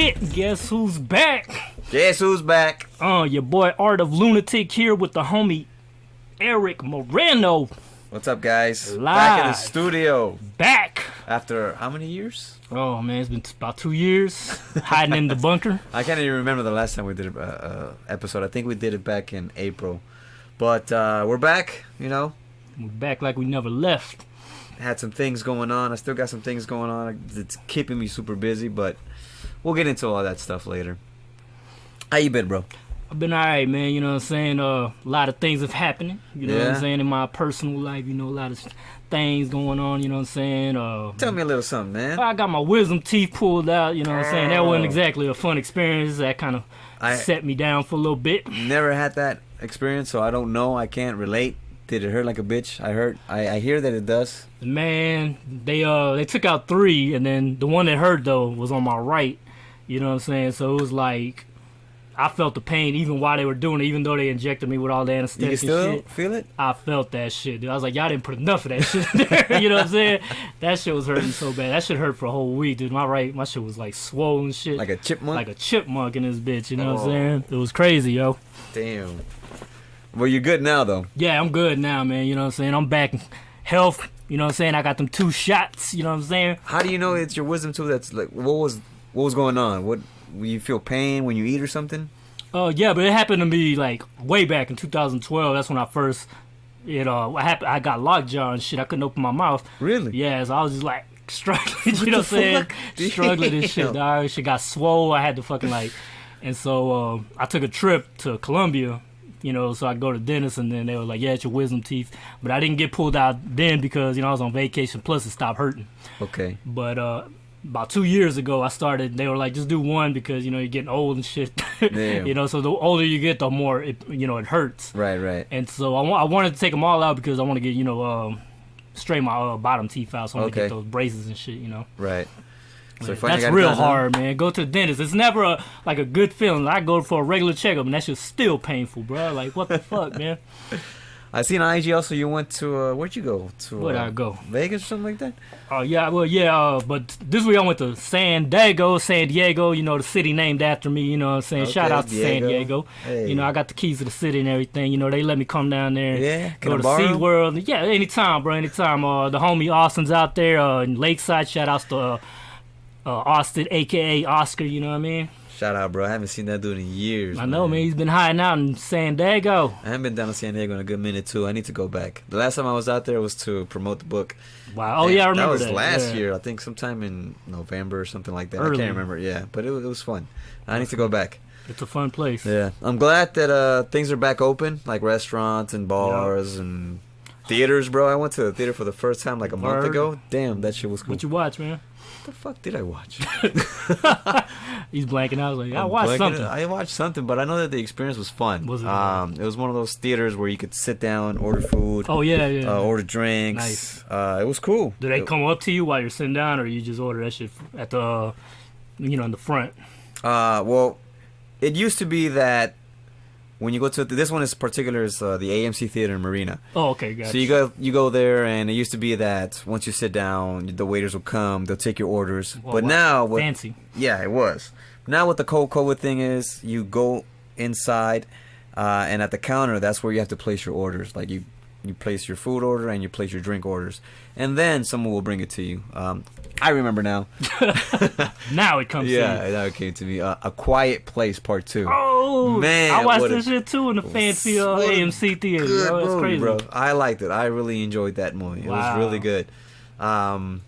shit, guess who's back? Guess who's back? Your boy Art of Lunatic here with the homie Eric Moreno. What's up, guys? Live. Back in the studio. Back. After how many years? Oh man, it's been about 2 years hiding in the bunker. I can't even remember the last time we did an episode. I think we did it back in April. But we're back, you know. We're back like we never left. Had some things going on. I still got some things going on. It's keeping me super busy, but we'll get into all that stuff later. How you been, bro? I've been alright, man. You know what I'm saying? A lot of things have happened. You know what I'm saying? In my personal life, you know, a lot of things going on. You know what I'm saying? Tell me a little something, man. I got my wisdom teeth pulled out. You know what I'm saying? That wasn't exactly a fun experience. That kind of set me down for a little bit. Never had that experience, so I don't know. I can't relate. Did it hurt like a bitch? I hear that it does. Man, they took out 3, and then the one that hurt though was on my right. You know what I'm saying? So it was like I felt the pain even while they were doing it, even though they injected me with all the anesthetic. You can still shit. feel it? I felt that shit, dude. I was like, y'all didn't put enough of that shit in there. You know what I'm saying? That shit was hurting so bad. That shit hurt for a whole week, dude. My shit was like swollen shit. Like a chipmunk? Like a chipmunk in this bitch, you know what I'm saying? It was crazy, yo. Damn. Well, you're good now, though. Yeah, I'm good now, man. You know what I'm saying? I'm back in health. You know what I'm saying? I got them 2 shots. You know what I'm saying? How do you know it's your wisdom tooth? That's like, what was going on? What, you feel pain when you eat or something? Oh, yeah, but it happened to me like way back in 2012. That's when I first, I got lockjaw and shit. I couldn't open my mouth. Really? Yeah, so I was just like struggling. You know what I'm saying? Struggling and shit. Dog. Shit got swole. I had to fucking like, and so I took a trip to Colombia. You know, so I go to the dentist, and then they were like, yeah, it's your wisdom teeth. But I didn't get pulled out then because, I was on vacation, plus it stopped hurting. Okay. But about 2 years ago, they were like, just do 1 because, you're getting old and shit. Damn. So the older you get, the more, it hurts. Right. And so I wanted to take them all out because I want to get, straight my bottom teeth out, so I want to get those braces and shit, Right. So that's real hard, man. Go to the dentist. It's never a good feeling. I go for a regular checkup, and that shit's still painful, bro. Like, what the fuck, man? I seen on IG also you went to, where'd you go? Where'd I go? Vegas or something like that? Oh, yeah. Well, yeah, but this week I went to San Diego, the city named after me, you know what I'm saying? Okay, Shout out to San Diego. Hey. I got the keys to the city and everything. They let me come down there and Can go I to borrow? SeaWorld. Yeah, anytime, bro, anytime. The homie Austin's out there in Lakeside. Shout outs to Austin, a.k.a. Oscar, you know what I mean? Shout out, bro. I haven't seen that dude in years. I know, man. He's been hiding out in San Diego. I haven't been down to San Diego in a good minute, too. I need to go back. The last time I was out there was to promote the book. Wow. Oh, yeah, I remember that. That was last year. I think sometime in November or something like that. Early. I can't remember. Yeah, but it was fun. I need to go back. It's a fun place. Yeah. I'm glad that things are back open, like restaurants and bars and theaters, bro. I went to the theater for the first time like a month ago. Damn, that shit was cool. What you watch, man? What the fuck did I watch? He's blanking out. Like, I watched something. I watched something, but I know that the experience was fun. Was it? It was one of those theaters where you could sit down, order food. Oh yeah. Order drinks. Nice. It was cool. Do they come up to you while you're sitting down, or you just order that shit at the, in the front? Well, it used to be that when you go to this one is particular is the AMC Theater in Marina. Oh, okay, gotcha. So you go there, and it used to be that once you sit down, the waiters will come, they'll take your orders. Oh, but wow. now, fancy. Yeah, it was. Now what the cold COVID thing is, you go inside, and at the counter, that's where you have to place your orders. Like you place your food order and you place your drink orders, and then someone will bring it to you. I remember now. Now it comes to you. Yeah, now it came to me. A Quiet Place Part 2. Oh, man. I watched this shit too in the fancy AMC theater. Good That's movie, crazy. bro. I liked it. I really enjoyed that movie. It was really good. I'm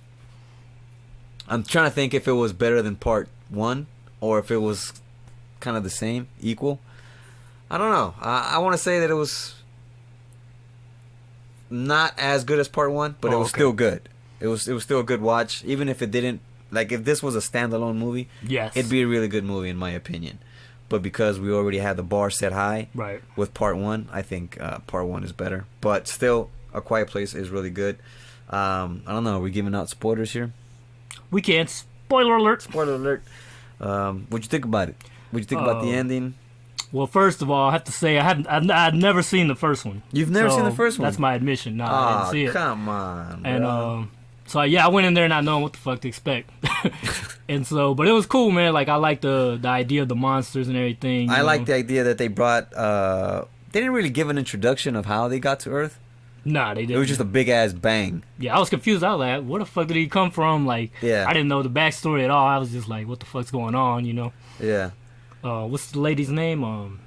trying to think if it was better than Part 1 or if it was kind of the same, equal. I don't know. I want to say that it was not as good as Part 1, but it was still good. It was still a good watch, even if it didn't, like, if this was a standalone movie, yes, it'd be a really good movie in my opinion. But because we already had the bar set high with Part 1, I think Part 1 is better. But still, A Quiet Place is really good. I don't know, are we giving out spoilers here? We can't. Spoiler alert. Spoiler alert. What'd you think about it? What'd you think about the ending? Well, first of all, I have to say I'd never seen the first one. You've never seen the first one? That's my admission. No, I didn't see it. Come on, bro. And So yeah, I went in there not knowing what the fuck to expect, and so but it was cool, man. Like I like the idea of the monsters and everything. I like the idea that they brought. They didn't really give an introduction of how they got to Earth. Nah, they didn't. It was just a big ass bang. Yeah, I was confused. I was like, where the fuck did he come from? Like, yeah. I didn't know the backstory at all. I was just like, what the fuck's going on, you know? Yeah. What's the lady's name?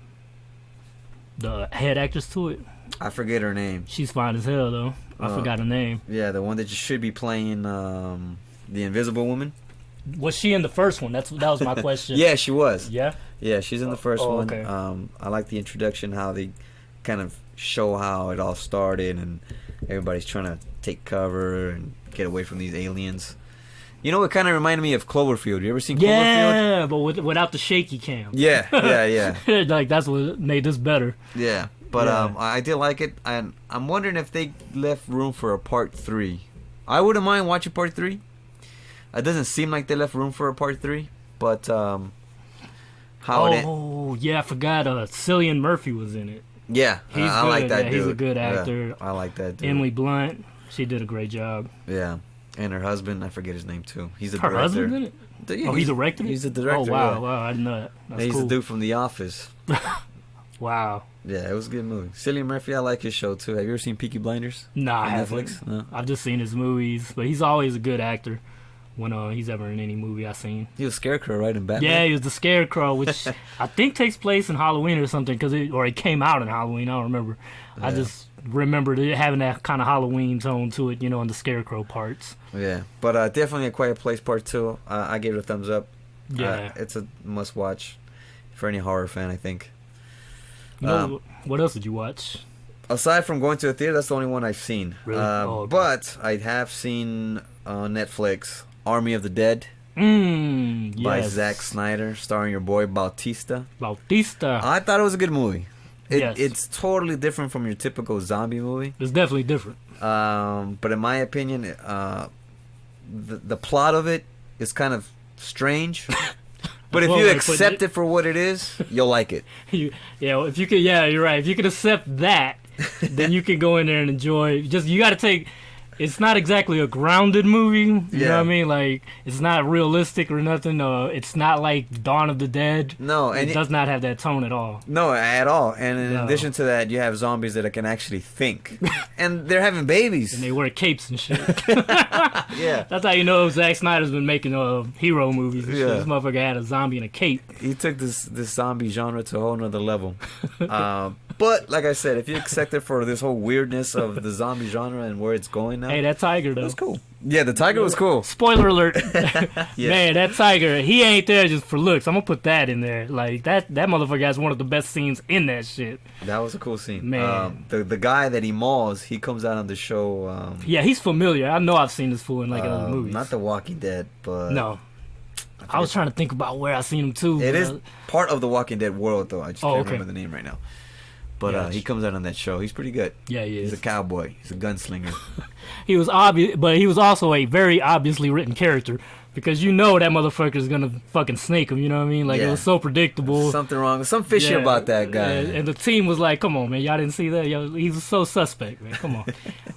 The head actress to it. I forget her name. She's fine as hell, though. I forgot her name. Yeah, the one that should be playing the Invisible Woman. Was she in the first one? That was my question. Yeah, she was. Yeah? Yeah, she's in the first one. Okay. I like the introduction, how they kind of show how it all started, and everybody's trying to take cover and get away from these aliens. You know, it kind of reminded me of Cloverfield. You ever seen Cloverfield? Yeah, but without the shaky cam. Yeah. Like, that's what made this better. Yeah, but Yeah. I did like it, and I'm wondering if they left room for a part 3. I wouldn't mind watching part 3. It doesn't seem like they left room for a part 3, but yeah, I forgot. Cillian Murphy was in it. Yeah, He's I good. like that dude. He's a good actor. Yeah, I like that dude. Emily Blunt, she did a great job. Yeah, and her husband, I forget his name too. He's a Her director. husband in it? Yeah, He directed it? He's the director. Oh, wow, yeah. wow, I didn't know that. That's He's cool. the dude from The Office. Wow. Yeah, it was a good movie. Cillian Murphy, I like his show too. Have you ever seen Peaky Blinders? Nah, I on haven't. Netflix? No. I've just seen his movies, but he's always a good actor when he's ever in any movie I've seen. He was Scarecrow, right, in Batman? Yeah, he was the Scarecrow, which I think takes place in Halloween or something, or it came out in Halloween. I don't remember. I just remembered it having that kind of Halloween tone to it, in the Scarecrow parts. Yeah, but definitely A Quiet Place Part 2. I gave it a thumbs up. Yeah. It's a must-watch for any horror fan, I think. What else did you watch? Aside from going to a theater, that's the only one I've seen. Really? Okay. But I have seen on Netflix Army of the Dead Yes. by Zack Snyder, starring your boy Bautista. Bautista. I thought it was a good movie. Yes. It's totally different from your typical zombie movie. It's definitely different. But in my opinion, the plot of it is kind of strange. But if one you way to put accept it. it for what it is, you'll like it. If you could, you're right. If you could accept that, then you can go in there and enjoy. You got to take. It's not exactly a grounded movie. You know what I mean? Like, it's not realistic or nothing. It's not like Dawn of the Dead. No, and it does not have that tone at all. No, at all. And in addition to that, you have zombies that can actually think, and they're having babies, and they wear capes and shit. Yeah, that's how you know Zack Snyder's been making hero movies. And shit. Yeah. This motherfucker had a zombie in a cape. He took this zombie genre to a whole nother level. But like I said, if you accept it for this whole weirdness of the zombie genre and where it's going now, hey, that tiger though, it was cool. Yeah, the tiger was cool. Spoiler alert. Yeah. Man, that tiger, he ain't there just for looks. I'm gonna put that in there. Like that motherfucker has one of the best scenes in that shit. That was a cool scene. Man. The guy that he mauls, he comes out on the show. Yeah, he's familiar. I know I've seen this fool in other movies. Not The Walking Dead, but no. I was trying to think about where I seen him too. It is part of the Walking Dead world, though. I just can't okay. remember the name right now. But he comes out on that show. He's pretty good. Yeah, he is. He's a cowboy. He's a gunslinger. He was obvious, but he was also a very obviously written character because that motherfucker's gonna fucking snake him. You know what I mean? Like it was so predictable. Something wrong. Something fishy about that guy. And the team was like, "Come on, man, y'all didn't see that? He was so suspect, man. Come on."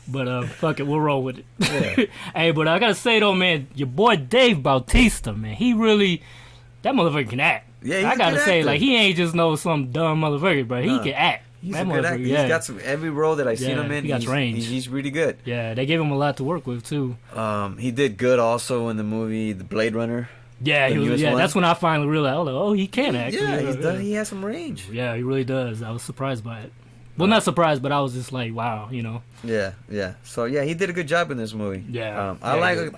But fuck it, we'll roll with it. Yeah. Hey, but I gotta say though, man, your boy Dave Bautista, man, that motherfucker can act. Yeah, I gotta say, like, he ain't just some dumb motherfucker, but he can act. He's a good actor. He's got every role that I've seen him in. He got range. He's really good. Yeah, they gave him a lot to work with too. He did good also in the movie The Blade Runner. Yeah, that's when I finally realized, oh, he can act. Yeah, he has some range. Yeah, he really does. I was surprised by it. Well, not surprised, but I was just like, wow, Yeah. So yeah, he did a good job in this movie. Yeah. I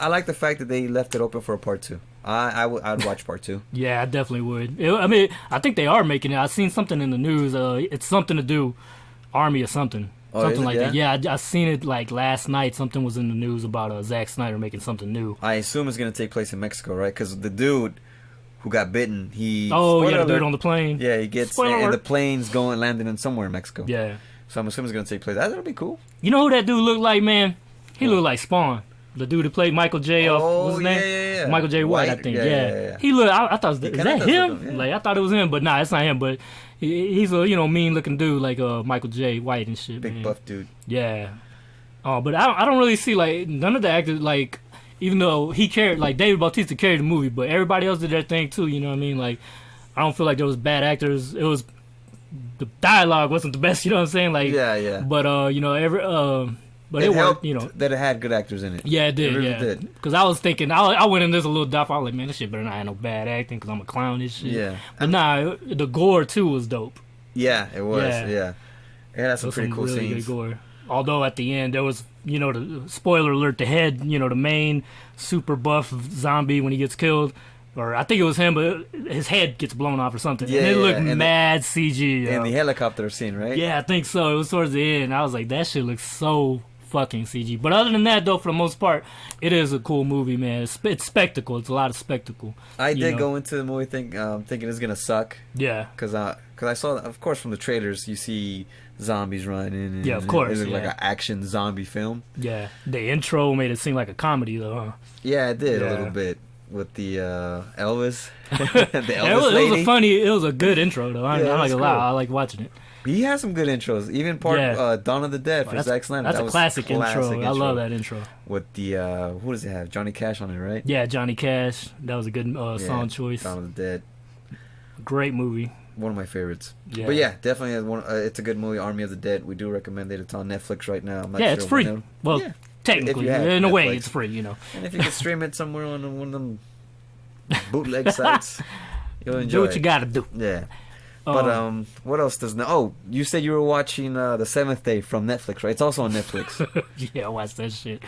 like the fact that they left it open for a part 2. I'd watch part 2. Yeah, I definitely would. I think they are making it. I seen something in the news. It's something to do, Army or something. Something like that. Yeah, I seen it like last night. Something was in the news about Zack Snyder making something new. I assume it's gonna take place in Mexico, right? Because the dude who got bitten, the dude on the plane. Yeah, he gets and the plane's landing in somewhere in Mexico. Yeah. So I'm assuming it's gonna take place. That'll be cool. You know who that dude looked like, man? He looked like Spawn. The dude that played Michael J. What's his name? Yeah. Michael J. White, I think. Yeah. He looked. I thought, is that him? Yeah. Like I thought it was him, but nah, it's not him. But he's a mean looking dude like Michael J. White and shit. Big buff dude. Yeah. Oh, but I don't really see like none of the actors like. Even though he carried, like David Bautista carried the movie, but everybody else did their thing too. You know what I mean? Like, I don't feel like there was bad actors. It was the dialogue wasn't the best. You know what I'm saying? Like, yeah. But you know, but it helped, worked. You know, that it had good actors in it. Yeah, it did. It really yeah, did. Because I was thinking, I went in this a little doubtful. I was like, man, this shit better not have no bad acting because I'm a clown. This shit. Yeah. But nah, the gore too was dope. Yeah, it was. Yeah. It had some There was pretty cool really scenes. good gore. Although at the end there was, you know, the spoiler alert, the head, you know, the main super buff zombie when he gets killed, or I think it was him, but his head gets blown off or something. Yeah, and it looked and mad CG. And the helicopter scene, right? Yeah, I think so. It was towards the end. I was like, that shit looks so fucking CG. But other than that, though, for the most part, it is a cool movie, man. It's spectacle. It's a lot of spectacle. I did go into the movie thinking it's gonna suck. Yeah. Because I saw, of course, from the trailers, you see zombies running. And yeah, of course. It looked like an action zombie film. Yeah. The intro made it seem like a comedy, though, huh? Yeah, it did a little bit with the Elvis. The Elvis lady. It was a good intro, though. I'm not gonna lie. I like watching it. He has some good intros. Even Dawn of the Dead for Zack Snyder. That's a classic intro. I love that intro. With the who does it have? Johnny Cash on it, right? Yeah, Johnny Cash. That was a good song choice. Dawn of the Dead. Great movie. One of my favorites. Yeah. But yeah, definitely it's a good movie. Army of the Dead. We do recommend it. It's on Netflix right now. I'm not sure it's free. Well, technically, in a way, it's free. You know. And if you can stream it somewhere on one of them bootleg sites, you'll enjoy. Do what you gotta do. Yeah. But what else does you said you were watching The Seventh Day from Netflix, right? It's also on Netflix. Yeah, I watched that shit,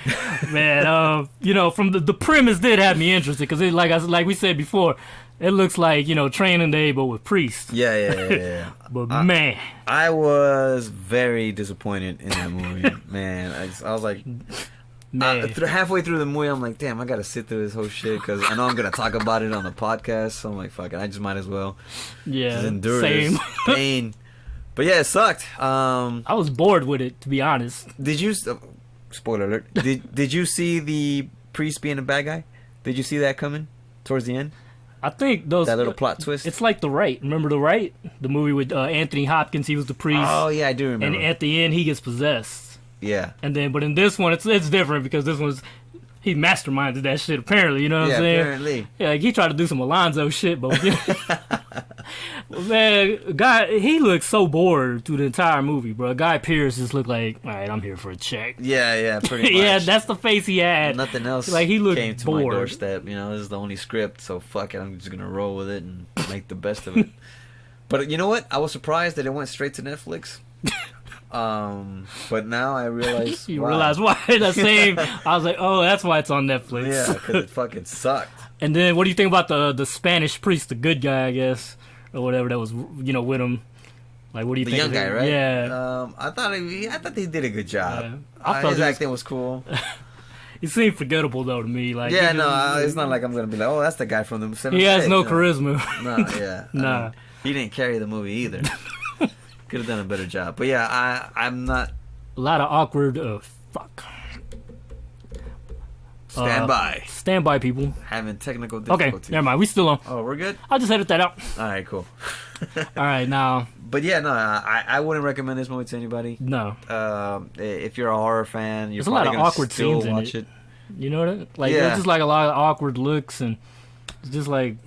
man. You know, from the premise did have me interested because like we said before, it looks like, you know, Training Day but with priests. Yeah. But man, I was very disappointed in that movie. Man, I was like. Halfway through the movie, I'm like, damn, I gotta sit through this whole shit because I know I'm gonna talk about it on the podcast. So I'm like, fuck it, I just might as well. Yeah, endure same this pain. But yeah, it sucked. I was bored with it, to be honest. Did you? Spoiler alert. Did you see the priest being a bad guy? Did you see that coming towards the end? I think that little plot twist. It's like The Right. Remember The Right? The movie with Anthony Hopkins. He was the priest. Oh yeah, I do remember. And at the end, he gets possessed. Yeah. And then, but in this one, it's different because this one's he masterminded that shit. Apparently, you know what I'm saying? Apparently. Yeah, like he tried to do some Alonzo shit, but man, guy, he looked so bored through the entire movie, bro. Guy Pearce just looked like, all right, I'm here for a check. Yeah, pretty much. Yeah, that's the face he had. Nothing else. Like he looked came to bored. my doorstep. You know, this is the only script, so fuck it. I'm just gonna roll with it and make the best of it. But you know what? I was surprised that it went straight to Netflix. But now I realize you realize why the same. I was like, oh, that's why it's on Netflix. Yeah, because it fucking sucked. And then, what do you think about the Spanish priest, the good guy, I guess, or whatever that was, you know, with him? Like, what do you think? The young guy, right? Yeah. I thought he did a good job. Yeah. I thought his acting was cool. He seemed forgettable though to me. Like, yeah, no, it's not like I'm gonna be like, oh, that's the guy from the 7th. He has no charisma. No, yeah, nah. I mean, he didn't carry the movie either. Could have done a better job, but yeah, I'm not. A lot of awkward. Fuck. Stand by, people. Having technical difficulties. Okay, never mind. We still on. Oh, we're good. I'll just edit that out. All right, cool. All right, now. But yeah, no, I wouldn't recommend this movie to anybody. No. If you're a horror fan, there's a lot of awkward scenes in it. You know what? Like there's just like a lot of awkward looks and. It's just like,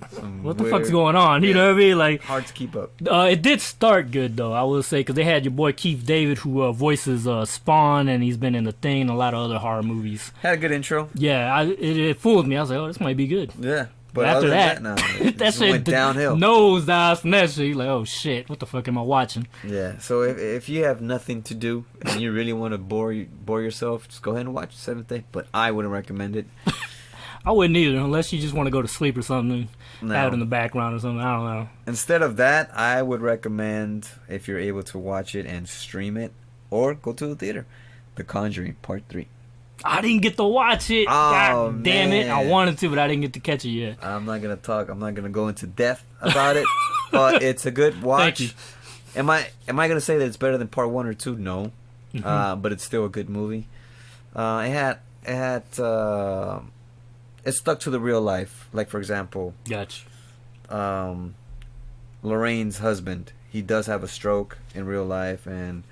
what the fuck's going on? You know what I mean? Like hard to keep up. It did start good though, I will say, because they had your boy Keith David who voices Spawn, and he's been in The Thing and a lot of other horror movies. Had a good intro. Yeah, it fooled me. I was like, oh, this might be good. Yeah, but after that, that shit went downhill. Nose dives from that shit. You're like, oh shit, what the fuck am I watching? Yeah. So if you have nothing to do and you really want to bore yourself, just go ahead and watch Seventh Day. But I wouldn't recommend it. I wouldn't either, unless you just want to go to sleep or something, have it in the background or something. I don't know. Instead of that, I would recommend, if you're able to watch it and stream it, or go to the theater, The Conjuring Part 3. I didn't get to watch it. Oh, God damn it. man. I wanted to, but I didn't get to catch it yet. I'm not going to talk. I'm not going to go into depth about it, but it's a good watch. Thank you. Am I going to say that it's better than Part 1 or 2? No. Mm-hmm. But it's still a good movie. It stuck to the real life. Like, for example, Gotcha. Lorraine's husband, he does have a stroke in real life, and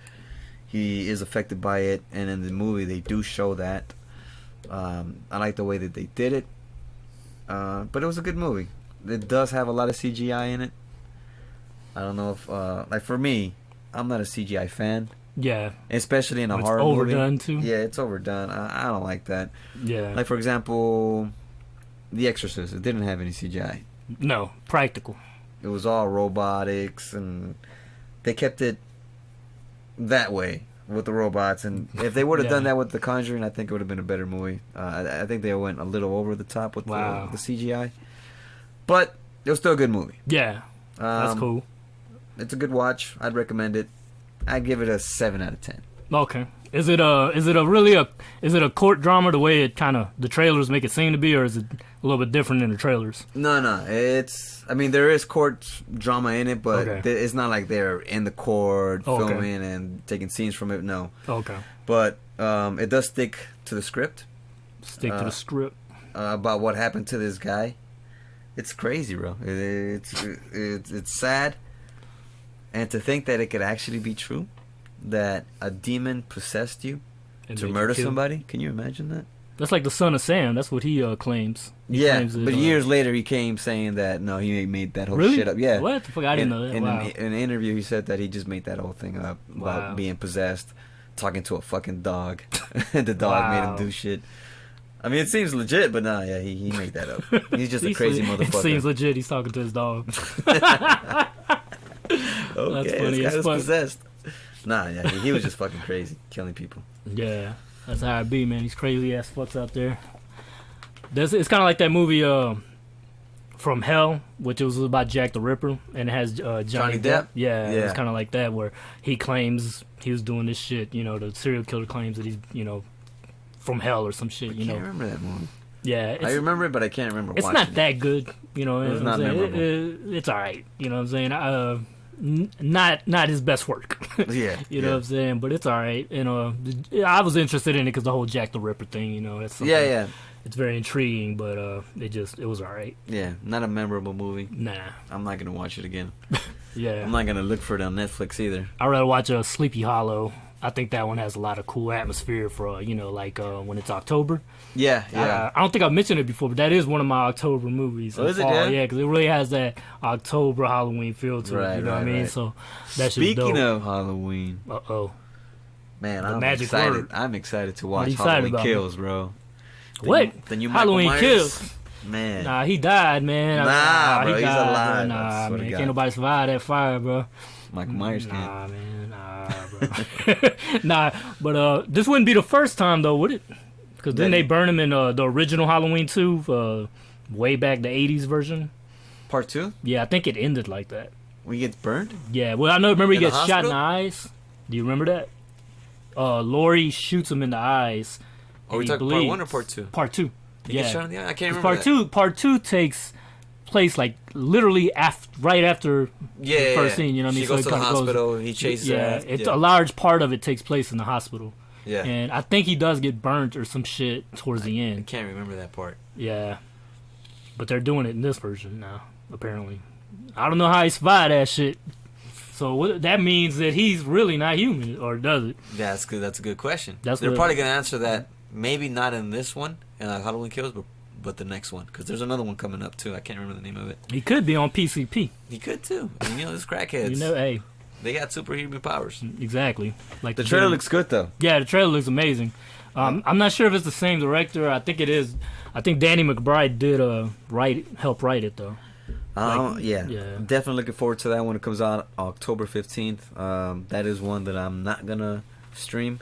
he is affected by it, and in the movie they do show that. I like the way that they did it, but it was a good movie. It does have a lot of CGI in it. I don't know if like for me, I'm not a CGI fan. Yeah, especially in a horror movie. It's overdone too. Yeah, it's overdone. I don't like that. Yeah, like for example, The Exorcist. It didn't have any CGI. No, practical. It was all robotics, and they kept it that way with the robots. And if they would have done that with The Conjuring, I think it would have been a better movie. I think they went a little over the top with the CGI, but it was still a good movie. Yeah, that's cool. It's a good watch. I'd recommend it. I'd give it a 7 out of 10. Okay. Is it a court drama the way it kind of the trailers make it seem to be, or is it a little bit different than the trailers? No. I mean, there is court drama in it, but it's not like they're in the court filming and taking scenes from it. No. Okay. But it does stick to the script. To the script about what happened to this guy. It's crazy, bro. It's sad, and to think that it could actually be true. That a demon possessed you to murder somebody. Can you imagine that? That's like the son of Sam. That's what he claims. He claims but years later he came saying that no, he made that whole shit up. Yeah. What the fuck? I didn't know that. In an interview, he said that he just made that whole thing up about being possessed, talking to a fucking dog, and the dog made him do shit. I mean, it seems legit, but nah, yeah, he made that up. He's just a crazy motherfucker. It seems legit. He's talking to his dog. Okay, that's funny. This guy was possessed. Nah, yeah, he was just fucking crazy, killing people. Yeah, that's how it be, man. These crazy ass fucks out there. It's kind of like that movie From Hell, which was about Jack the Ripper, and it has Johnny Depp. Yeah, it's kind of like that, where he claims he was doing this shit. You know, the serial killer claims that he's, from hell or some shit. I can't remember that movie. Yeah, I remember it, but I can't remember. It's not that good. It's not memorable. It's all right. You know what I'm saying? Not his best work. Yeah. You know what I'm saying? But it's all right. I was interested in it because the whole Jack the Ripper thing, that's yeah. It's very intriguing, but it was all right. Yeah, not a memorable movie. Nah. I'm not going to watch it again. Yeah. I'm not going to look for it on Netflix either. I'd rather watch Sleepy Hollow. I think that one has a lot of cool atmosphere for, when it's October. Yeah. I don't think I've mentioned it before, but that is one of my October movies. Oh, is it? Yeah, because it really has that October Halloween feel to it. You know what I mean? Right. So that's Speaking of Halloween. Man, I'm excited. I'm excited to watch Halloween Kills, bro. The new Halloween Kills? Man. Nah, he died, man. Nah, bro, he's alive. Nah, man. Can't nobody survive that fire, bro. Michael Myers can't. Nah, man. Nah, bro. Nah, but this wouldn't be the first time, though, would it? Because then they burn him in the original Halloween 2, way back the 80s version. Part 2? Yeah, I think it ended like that. When he gets burned? Yeah, well, I know. Remember he gets shot in the eyes? Do you remember that? Laurie shoots him in the eyes. Are we talking part 1 or part 2? Part 2. He gets shot in the eye? I can't remember Part 2 takes place like literally right after the first scene. You know what I mean? She goes to the hospital. He chases her. A large part of it takes place in the hospital. Yeah. And I think he does get burnt or some shit towards the end. I can't remember that part. Yeah. But they're doing it in this version now, apparently. I don't know how he survived that shit. So that means that he's really not human, or does it? Yeah, that's good. That's a good question. They're probably going to answer that, maybe not in this one, Halloween Kills, but the next one. Because there's another one coming up, too. I can't remember the name of it. He could be on PCP. He could, too. I mean, this crackheads. Hey. They got superhuman powers. Exactly. Like the trailer looks good, though. Yeah, the trailer looks amazing. I'm not sure if it's the same director. I think it is. I think Danny McBride did help write it, though. Yeah. Definitely looking forward to that when it comes out October 15th. That is one that I'm not going to stream.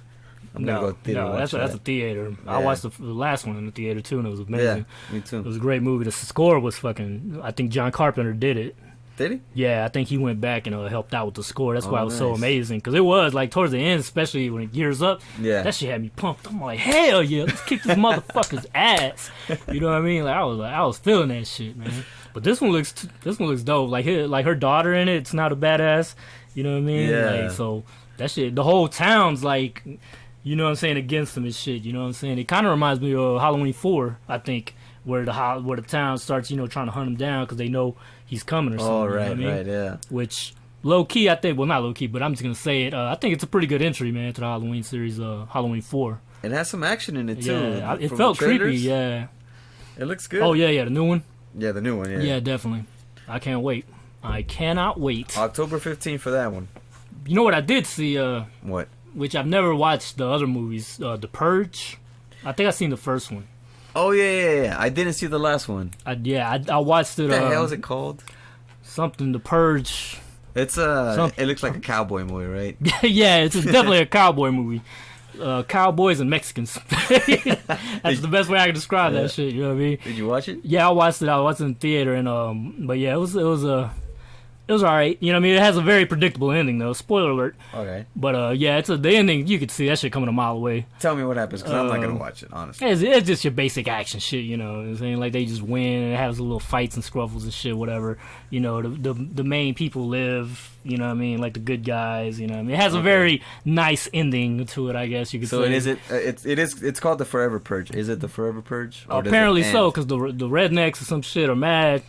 I'm going to go theater watch that's a theater. Yeah. I watched the last one in the theater, too, and it was amazing. Yeah, me too. It was a great movie. The score was fucking... I think John Carpenter did it. Did he? Yeah, I think he went back and helped out with the score. That's why it was so amazing. Because it was, like, towards the end, especially when it gears up, that shit had me pumped. I'm like, hell yeah, let's kick this motherfucker's ass. You know what I mean? I was feeling that shit, man. But this one looks dope. Like her daughter in it, it's not a badass. You know what I mean? Yeah. Like, so that shit, the whole town's like, you know what I'm saying, against him and shit. You know what I'm saying? It kind of reminds me of Halloween 4, I think, where the town starts, trying to hunt him down because they know he's coming or something. Oh, right, you know what I mean? right, yeah. Which low key, I think. Well, not low key, but I'm just gonna say it. I think it's a pretty good entry, man, to the Halloween series. Halloween 4. It has some action in it too. Yeah, it From felt the creepy. trailers, Yeah. it looks good. Oh yeah, the new one. Yeah, the new one. Yeah, Yeah, definitely. I can't wait. I cannot wait. October 15th for that one. You know what I did see? What? Which I've never watched the other movies. The Purge. I think I've seen the first one. Oh yeah. I didn't see the last one. I watched it. What the hell is it called? Something. The Purge. It's it looks like a cowboy movie, right? Yeah, it's definitely a cowboy movie. Cowboys and Mexicans. That's the best way I can describe that shit. You know what I mean? Did you watch it? Yeah, I watched it. I watched it in theater, and but yeah, it was alright. You know what I mean? It has a very predictable ending, though. Spoiler alert. Okay. But yeah, the ending. You could see that shit coming a mile away. Tell me what happens, because I'm not gonna watch it, honestly. It's just your basic action shit, you know. It's saying like they just win, and it has little fights and scruffles and shit, whatever. You know, the main people live. You know what I mean? Like the good guys. You know what I mean? It has a very nice ending to it, I guess you could say. So it's called the Forever Purge. Is it the Forever Purge? Apparently so, because the rednecks or some shit are mad.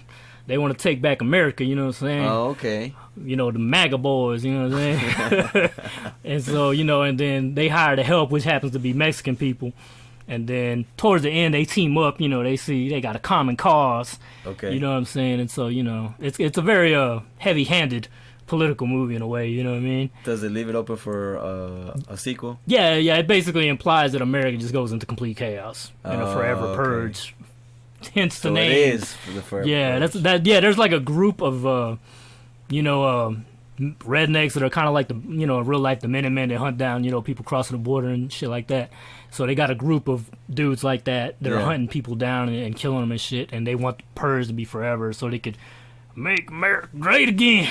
They want to take back America, you know what I'm saying? Oh, okay. You know, the MAGA boys, you know what I'm saying? And so, you know, and then they hire the help, which happens to be Mexican people. And then towards the end, they team up, you know, they got a common cause. Okay. You know what I'm saying? And so, you know, it's a very heavy-handed political movie in a way, you know what I mean? Does it leave it open for a sequel? Yeah, it basically implies that America just goes into complete chaos and a forever purge. Hence the name. It is the Forever Purge. Yeah, there's like a group of rednecks that are kind of like in real life the Minutemen that hunt down people crossing the border and shit like that. So they got a group of dudes like that are hunting people down and killing them and shit, and they want the purge to be forever so they could make America great again.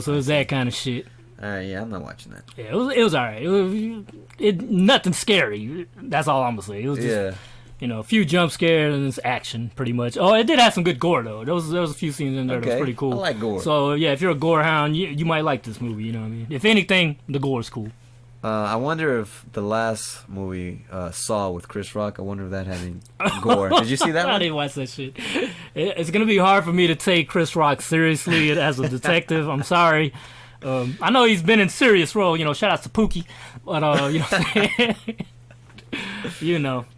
So it's that kind of shit. Yeah, I'm not watching that. Yeah, it was alright. It nothing scary. That's all I'm gonna say. It was just a few jump scares and it's action pretty much. Oh, it did have some good gore though. There was a few scenes in there that was pretty cool. I like gore. So yeah, if you're a gore hound, you might like this movie. You know what I mean? If anything, the gore is cool. I wonder if the last movie, Saw with Chris Rock, I wonder if that had any gore. Did you see that one? I didn't watch that shit. It's going to be hard for me to take Chris Rock seriously as a detective. I'm sorry. I know he's been in serious role. Shout out to Pookie. But,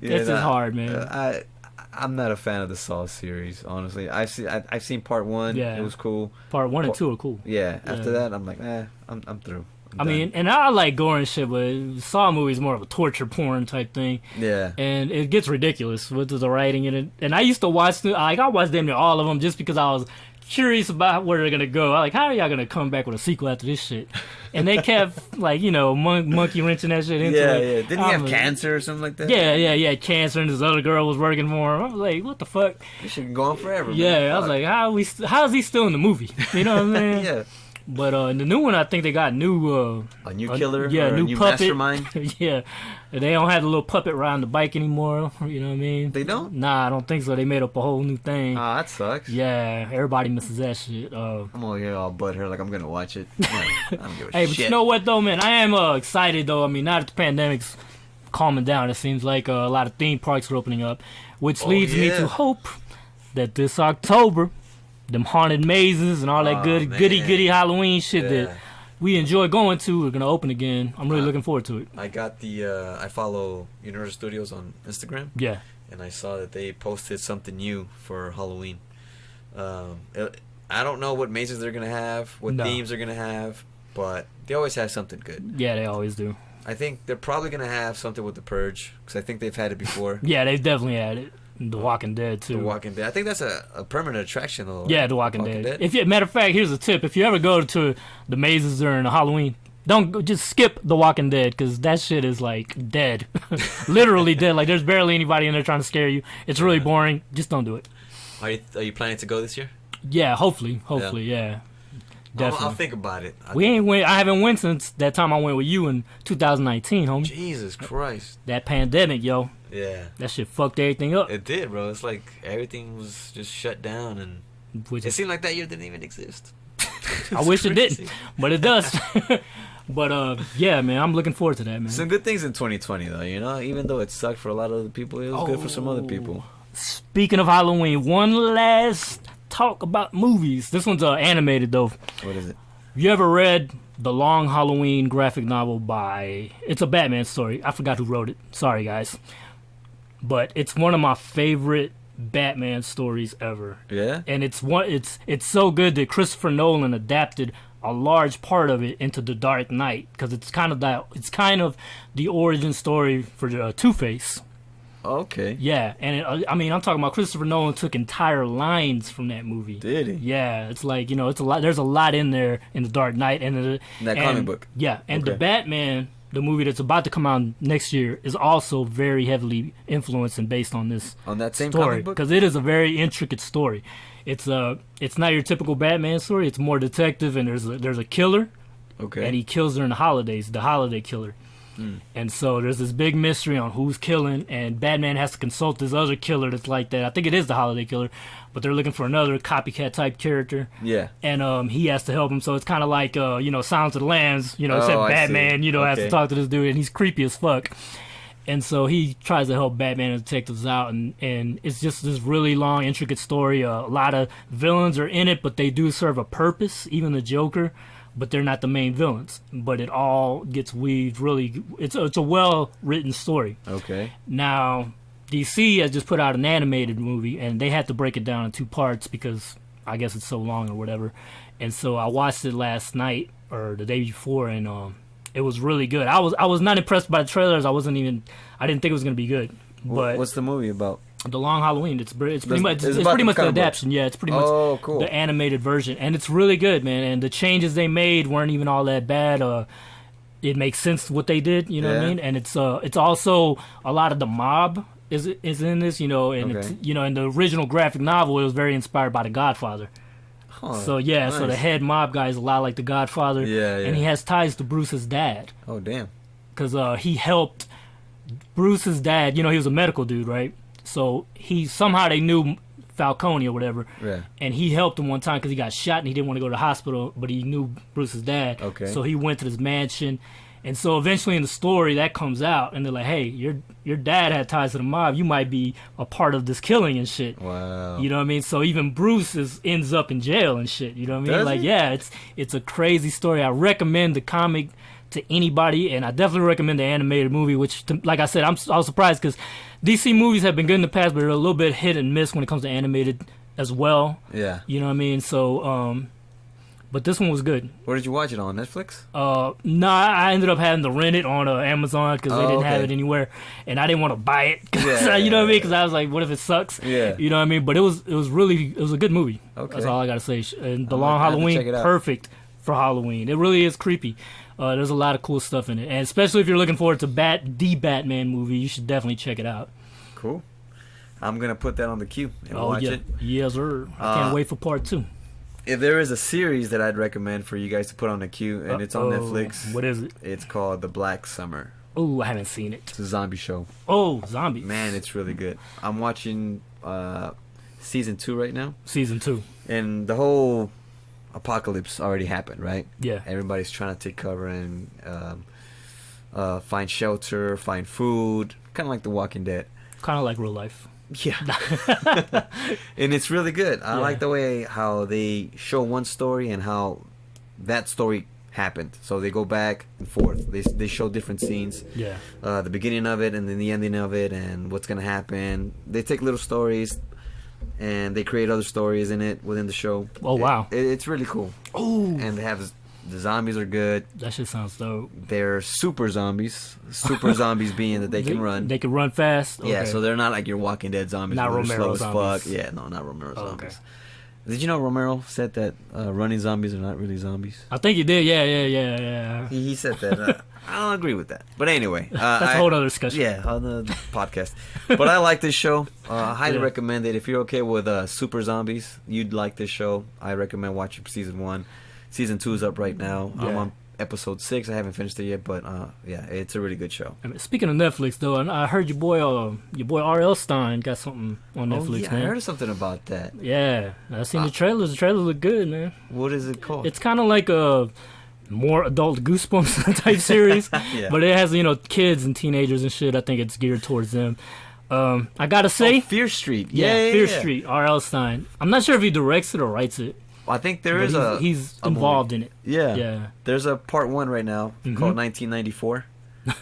it's just hard, man. I'm not a fan of the Saw series, honestly. I've seen part 1. Yeah. It was cool. Part 1 and 2 are cool. Yeah. After that, I'm like, I'm through. I mean, and I like gore and shit, but Saw movie is more of a torture porn type thing. Yeah. And it gets ridiculous with the writing in it. And I used to watch, I watched damn near all of them just because I was curious about where they're going to go. I like, how are y'all going to come back with a sequel after this shit? And they kept, monkey wrenching that shit into it. Yeah. Didn't he have cancer or something like that? Yeah, cancer, and this other girl was working for him. I was like, what the fuck? This shit can go on forever, man. Yeah, I was like, how is he still in the movie? You know what I'm saying? Yeah. But in the new one, I think they got new... a new killer? Yeah, or a new puppet. mastermind? Yeah. They don't have the little puppet riding the bike anymore. You know what I mean? They don't? Nah, I don't think so. They made up a whole new thing. Ah, that sucks. Yeah, everybody misses that shit. I'm over here all butthurt like I'm going to watch it. I don't give a hey, shit. but you know what, though, man? I am excited, though. I mean, now that the pandemic's calming down, it seems like a lot of theme parks are opening up, which leads me to hope that this October... them haunted mazes and all that goody Halloween shit that we enjoy going to are gonna open again. I'm really looking forward to it. I got I follow Universal Studios on Instagram. Yeah. And I saw that they posted something new for Halloween. I don't know what mazes they're gonna have, what themes they're gonna have, but they always have something good. Yeah, they always do. I think they're probably gonna have something with the Purge because I think they've had it before. Yeah, they've definitely had it. The Walking Dead too. The Walking Dead. I think that's a permanent attraction though. Yeah, The Walking Dead. Matter of fact, here's a tip: if you ever go to the mazes during Halloween, just skip The Walking Dead because that shit is like dead, literally dead. Like there's barely anybody in there trying to scare you. It's really boring. Just don't do it. Are you planning to go this year? Yeah, hopefully, yeah. Definitely. I'll think about it. I haven't went since that time I went with you in 2019, homie. Jesus Christ. That pandemic, yo. Yeah. That shit fucked everything up. It did, bro. It's like everything was just shut down, and it seemed like that year didn't even exist. I wish it didn't, but it does. But yeah, man, I'm looking forward to that, man. Some good things in 2020, though. Even though it sucked for a lot of other people, it was good for some other people. Speaking of Halloween, one last talk about movies. This one's animated though. What is it? You ever read The Long Halloween graphic novel by... It's a Batman story. I forgot who wrote it. Sorry, guys. But it's one of my favorite Batman stories ever. Yeah? And it's so good that Christopher Nolan adapted a large part of it into The Dark Knight, because it's kind of the origin story for Two-Face. Okay. Yeah, and I'm talking about Christopher Nolan took entire lines from that movie. Did he? Yeah, it's like, it's a lot. There's a lot in there in The Dark Knight and that comic book. Yeah, and the Batman, the movie that's about to come out next year, is also very heavily influenced and based on this that same story, comic book, because it is a very intricate story. It's not your typical Batman story. It's more detective, and there's a killer. Okay. And he kills during the holidays, the holiday killer. And so there's this big mystery on who's killing, and Batman has to consult this other killer that's like that. I think it is the holiday killer, but they're looking for another copycat type character. Yeah. And he has to help him, so it's kind of like Silence of the Lambs. Except I Batman see. has to talk to this dude, and he's creepy as fuck. And so he tries to help Batman and detectives out, and it's just this really long, intricate story. A lot of villains are in it, but they do serve a purpose, even the Joker, but they're not the main villains. But it all gets weaved really... It's a well-written story. Okay. Now, DC has just put out an animated movie, and they had to break it down in 2 parts because I guess it's so long or whatever. And so I watched it last night, or the day before, and... it was really good. I was not impressed by the trailers. I didn't think it was going to be good. But what's the movie about? The Long Halloween. It's pretty much the adaptation. Yeah, it's pretty much cool. the animated version, and it's really good, man. And the changes they made weren't even all that bad. It makes sense what they did. You know what I mean? And it's also a lot of the mob is in this. It's, in the original graphic novel, it was very inspired by The Godfather. Huh, so nice. So the head mob guy is a lot like The Godfather. Yeah. And he has ties to Bruce's dad. Oh, damn. Because he helped Bruce's dad. He was a medical dude, right? So somehow they knew Falcone or whatever. Yeah. And he helped him one time because he got shot and he didn't want to go to the hospital, but he knew Bruce's dad. Okay. So he went to this mansion. And so eventually in the story that comes out, and they're like, hey, your dad had ties to the mob. You might be a part of this killing and shit. Wow. You know what I mean? So even Bruce ends up in jail and shit. You know what I mean? Does he? Yeah, it's a crazy story. I recommend the comic to anybody, and I definitely recommend the animated movie, which, like I said, I was surprised because DC movies have been good in the past, but they're a little bit hit and miss when it comes to animated as well. Yeah. You know what I mean? So, but this one was good. Where did you watch it on? Netflix? No, I ended up having to rent it on Amazon because they didn't have it anywhere, and I didn't want to buy it. You know what I mean? Because I was like, what if it sucks? Yeah. You know what I mean? But it was a good movie. Okay. That's all I gotta say. And The Long Halloween, perfect for Halloween. It really is creepy. There's a lot of cool stuff in it, and especially if you're looking forward to the Batman movie, you should definitely check it out. Cool. I'm gonna put that on the queue and watch it. Yes, sir. I can't wait for part 2. If there is a series that I'd recommend for you guys to put on the queue, and it's on Netflix. What is it? It's called The Black Summer. Oh, I haven't seen it. It's a zombie show. Oh, zombies. Man, it's really good. I'm watching season 2 right now. Season 2. And the whole apocalypse already happened, right? Yeah. Everybody's trying to take cover and find shelter, find food. Kind of like The Walking Dead. Kind of like real life. Yeah. And it's really good. I like the way how they show one story and how that story happened. So they go back and forth. They show different scenes. Yeah. The beginning of it and then the ending of it and what's going to happen. They take little stories and they create other stories in it within the show. Oh, wow. It's really cool. Oh. And they have... The zombies are good. That shit sounds dope. They're super zombies. Super zombies being that they can run. They can run fast? Yeah, okay. so they're not like your Walking Dead zombies. Not Romero slow zombies. As fuck. Yeah, no, not Romero zombies. Okay. Did you know Romero said that running zombies are not really zombies? I think he did. Yeah. He said that. I don't agree with that. But anyway. That's a whole other discussion. Yeah, on the podcast. But I like this show. I highly recommend it. If you're okay with super zombies, you'd like this show. I recommend watching season 1. Season 2 is up right now. Yeah. I'm on episode 6. I haven't finished it yet, but it's a really good show. I mean, speaking of Netflix, though, I heard your boy R.L. Stein got something on Netflix, man. I heard something about that. Yeah, I seen the trailers. The trailers look good, man. What is it called? It's kind of like a more adult Goosebumps type series, but it has kids and teenagers and shit. I think it's geared towards them. I gotta say, Fear Street. Fear Street. R.L. Stein. I'm not sure if he directs it or writes it. I think there is he's a involved movie. in it. Yeah. Yeah. There's a part 1 right now called 1994.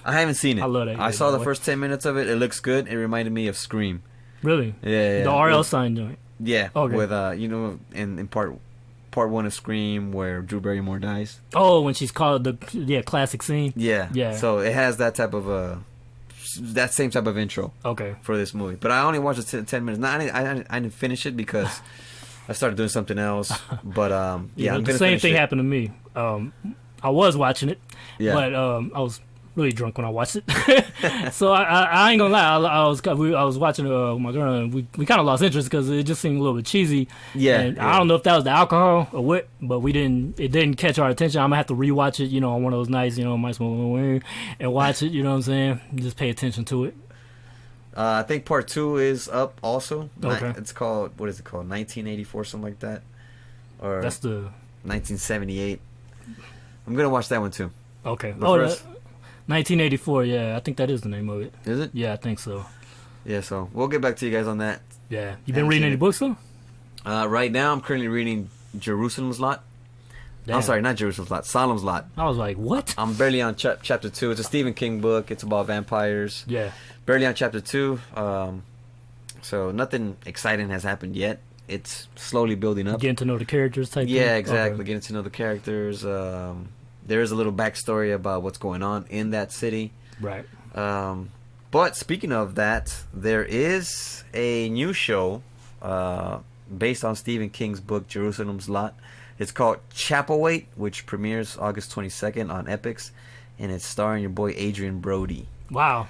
I haven't seen it. I love that. I saw the first 10 minutes of it. It looks good. It reminded me of Scream. Really? Yeah. The R.L. Sign joint. Yeah. Okay. With in part 1 of Scream where Drew Barrymore dies. Oh, when she's called the classic scene. Yeah. Yeah. So it has that type of that same type of intro. Okay. For this movie, but I only watched it 10 minutes. I didn't finish it because I started doing something else. But yeah, the same thing happened to me. I was watching it, but I was really drunk when I watched it. So I ain't gonna lie, I was watching with my girl, and we kind of lost interest because it just seemed a little bit cheesy. Yeah, and I don't know if that was the alcohol or what, but it didn't catch our attention. I'm gonna have to rewatch it, on one of those nights, might smoke a little weed and watch it. You know what I'm saying? Just pay attention to it. I think part 2 is up also. Okay. It's called, what is it called? 1984, something like that, or that's the 1978. I'm gonna watch that one too. Okay. The first? 1984. Yeah, I think that is the name of it. Is it? Yeah, I think so. Yeah, so we'll get back to you guys on that. Yeah. You been reading any books though? Right now, I'm currently reading Jerusalem's Lot. Damn. I'm sorry, not Jerusalem's Lot. Solemn's Lot. I was like, what? I'm barely on chapter 2. It's a Stephen King book. It's about vampires. Yeah. Barely on chapter 2. So nothing exciting has happened yet. It's slowly building up. Getting to know the characters type thing? Yeah, exactly. Okay. Getting to know the characters. There is a little backstory about what's going on in that city. Right. But speaking of that, there is a new show based on Stephen King's book Jerusalem's Lot. It's called Chapelwaite, which premieres August 22nd on Epix, and it's starring your boy Adrian Brody. Wow.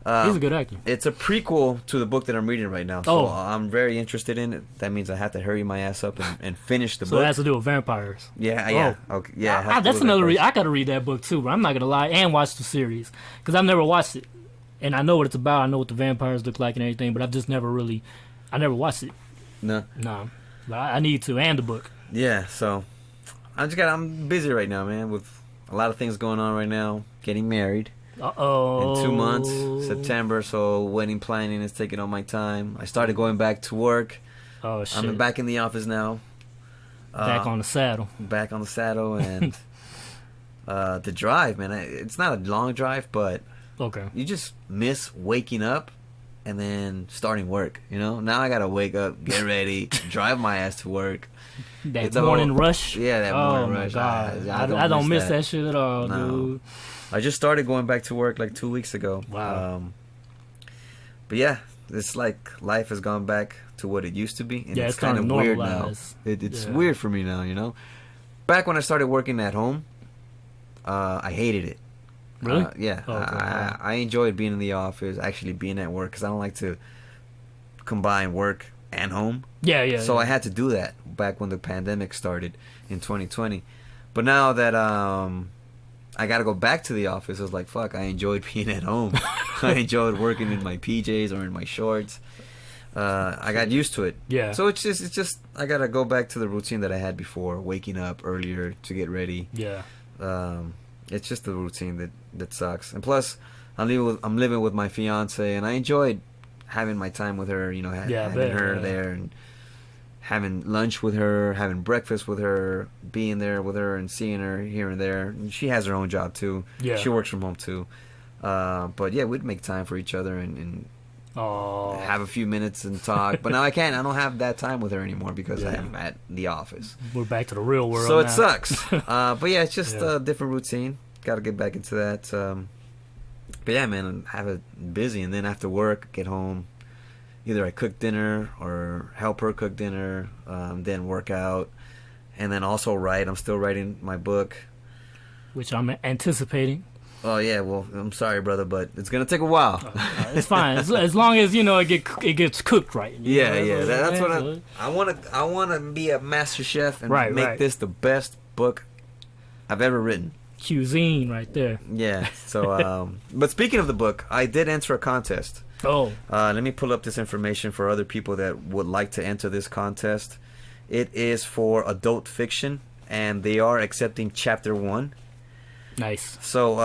He's a good actor. It's a prequel to the book that I'm reading right now, so I'm very interested in it. That means I have to hurry my ass up and finish the book. So it has to do with vampires. Yeah. Okay. Yeah. That's another reason. I got to read that book too, but I'm not gonna lie, and watch the series because I've never watched it, and I know what it's about. I know what the vampires look like and everything, but I've just never watched it. No. But I need to, and the book. Yeah. So I'm busy right now, man, with a lot of things going on right now. Getting married. Uh-oh. In 2 months, September, so wedding planning is taking all my time. I started going back to work. Oh, shit. I'm back in the office now. Back on the saddle. Back on the saddle, and the drive, man, it's not a long drive, but you just miss waking up and then starting work, Now I gotta wake up, get ready, drive my ass to work. That morning rush? Yeah, that morning rush. Oh, my God. I don't miss that shit at all, dude. I just started going back to work like 2 weeks ago. Wow. But yeah, it's like life has gone back to what it used to be, and it's kind of weird now. It's weird for me now, Back when I started working at home, I hated it. Really? Yeah. Oh, okay. I enjoyed being in the office, actually being at work, because I don't like to combine work and home. Yeah. So I had to do that back when the pandemic started in 2020. But now that I got to go back to the office, I was like, fuck, I enjoyed being at home. I enjoyed working in my PJs or in my shorts. I got used to it. Yeah. So it's just I got to go back to the routine that I had before, waking up earlier to get ready. Yeah. It's just the routine that sucks. And plus, I'm living with my fiance, and I enjoyed having my time with her, having her there and having lunch with her, having breakfast with her, being there with her and seeing her here and there. And she has her own job too. Yeah. She works from home too. But yeah, we'd make time for each other and have a few minutes and talk. But now I can't. I don't have that time with her anymore because I'm at the office. We're back to the real world so now. It sucks. But yeah, it's just a different routine. Got to get back into that. But yeah, man, I have it busy. And then after work, get home. Either I cook dinner or help her cook dinner, then work out, and then also write. I'm still writing my book, which I'm anticipating. Oh yeah, well, I'm sorry, brother, but it's gonna take a while. It's fine as long as it gets cooked right. That's what I want. I want to be a master chef and make this the best book I've ever written. Cuisine, right there. Yeah. So, but speaking of the book, I did enter a contest. Oh. Let me pull up this information for other people that would like to enter this contest. It is for adult fiction, and they are accepting chapter 1. Nice. So,